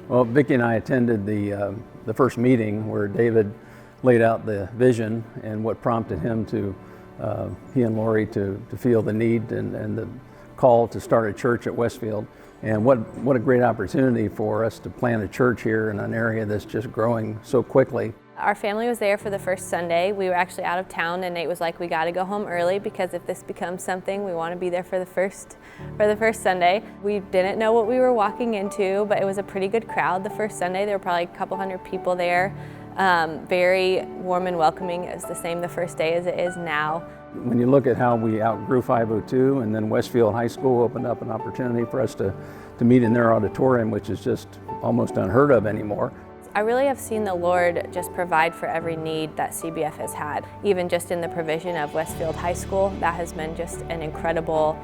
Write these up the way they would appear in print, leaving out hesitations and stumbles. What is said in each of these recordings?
Well, Vicki and I attended the first meeting where David laid out the vision and what prompted him to, he and Lori to feel the need and the call to start a church at Westfield. And what a great opportunity for us to plant a church here in an area that's just growing so quickly. Our family was there for the first Sunday. We were actually out of town, and Nate was like, we got to go home early because if this becomes something, we want to be there for the first Sunday. We didn't know what we were walking into, but it was a pretty good crowd the first Sunday. There were probably a couple hundred people there. Very warm and welcoming. It was the same the first day as it is now. When you look at how we outgrew 502 and then Westfield High School opened up an opportunity for us to meet in their auditorium, which is just almost unheard of anymore. I really have seen the Lord just provide for every need that CBF has had. Even just in the provision of Westfield High School, that has been just an incredible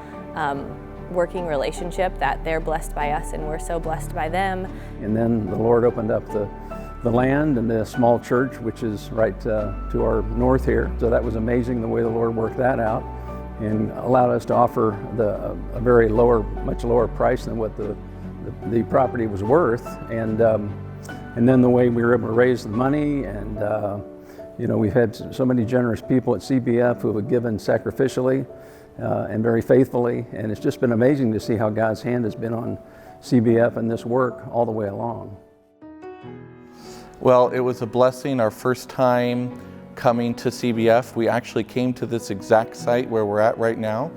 working relationship that they're blessed by us and we're so blessed by them. And then the Lord opened up the land and the small church, which is right to our north here. So that was amazing the way the Lord worked that out and allowed us to offer a very much lower price than what the property was worth. And then the way we were able to raise the money, and we've had so many generous people at CBF who have given sacrificially and very faithfully, and it's just been amazing to see how God's hand has been on CBF and this work all the way along. Well, it was a blessing our first time coming to CBF. We actually came to this exact site where we're at right now,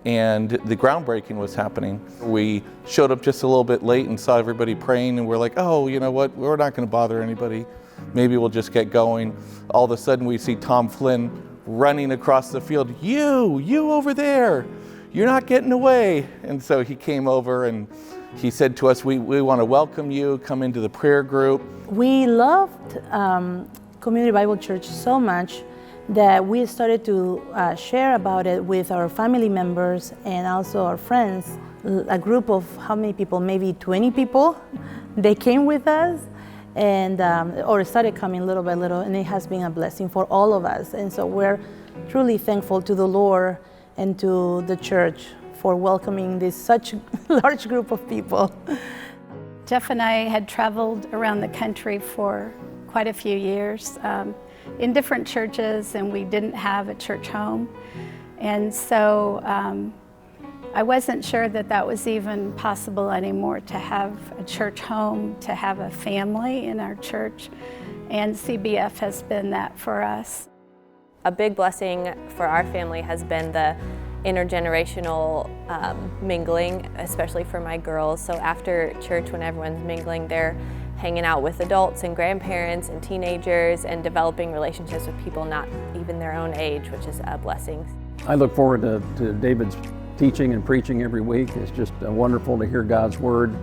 and the groundbreaking was happening. We showed up just a little bit late and saw everybody praying, and we're like, oh, you know what, we're not going to bother anybody. Maybe we'll just get going. All of a sudden we see Tom Flynn running across the field. You over there, you're not getting away. And so he came over and he said to us, we want to welcome you, come into the prayer group. We loved Community Bible Church so much that we started to share about it with our family members and also our friends. A group of how many people? Maybe 20 people. They came with us and or started coming little by little, and it has been a blessing for all of us. And so we're truly thankful to the Lord and to the church for welcoming this such large group of people. Jeff and I had traveled around the country for quite a few years in different churches, and we didn't have a church home. And so I wasn't sure that that was even possible anymore, to have a church home, to have a family in our church. And CBF has been that for us. A big blessing for our family has been the intergenerational mingling, especially for my girls. So after church, when everyone's mingling, they're hanging out with adults and grandparents and teenagers and developing relationships with people not even their own age, which is a blessing. I look forward to David's teaching and preaching every week. It's just wonderful to hear God's Word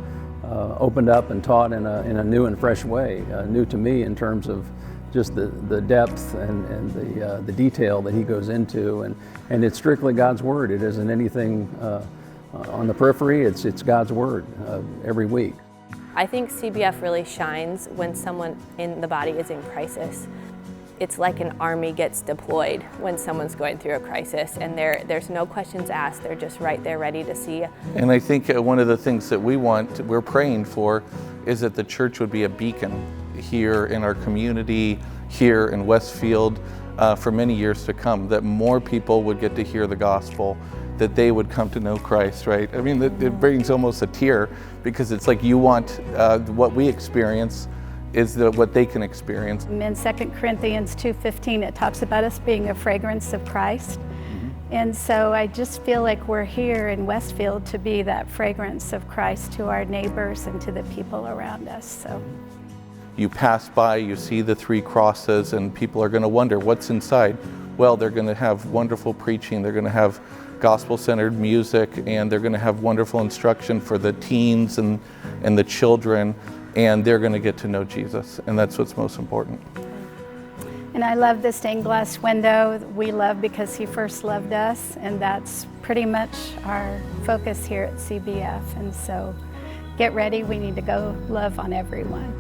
opened up and taught in a new and fresh way, new to me in terms of just the depth and the detail that he goes into, and it's strictly God's Word. It isn't anything on the periphery. It's God's Word every week. I think CBF really shines when someone in the body is in crisis. It's like an army gets deployed when someone's going through a crisis, and there's no questions asked. They're just right there ready to see. And I think one of the things that we're praying for, is that the church would be a beacon here in our community, here in Westfield, for many years to come, that more people would get to hear the gospel, that they would come to know Christ, right? I mean, it brings almost a tear, because it's like you want what we experience is what they can experience. In 2 Corinthians 2:15, it talks about us being a fragrance of Christ. And so I just feel like we're here in Westfield to be that fragrance of Christ to our neighbors and to the people around us. So you pass by, you see the 3 crosses, and people are going to wonder what's inside. Well, they're going to have wonderful preaching, they're going to have gospel-centered music, and they're going to have wonderful instruction for the teens and the children, and they're going to get to know Jesus, and that's what's most important. And I love the stained glass window. We love because he first loved us, and that's pretty much our focus here at CBF. And so get ready, we need to go love on everyone.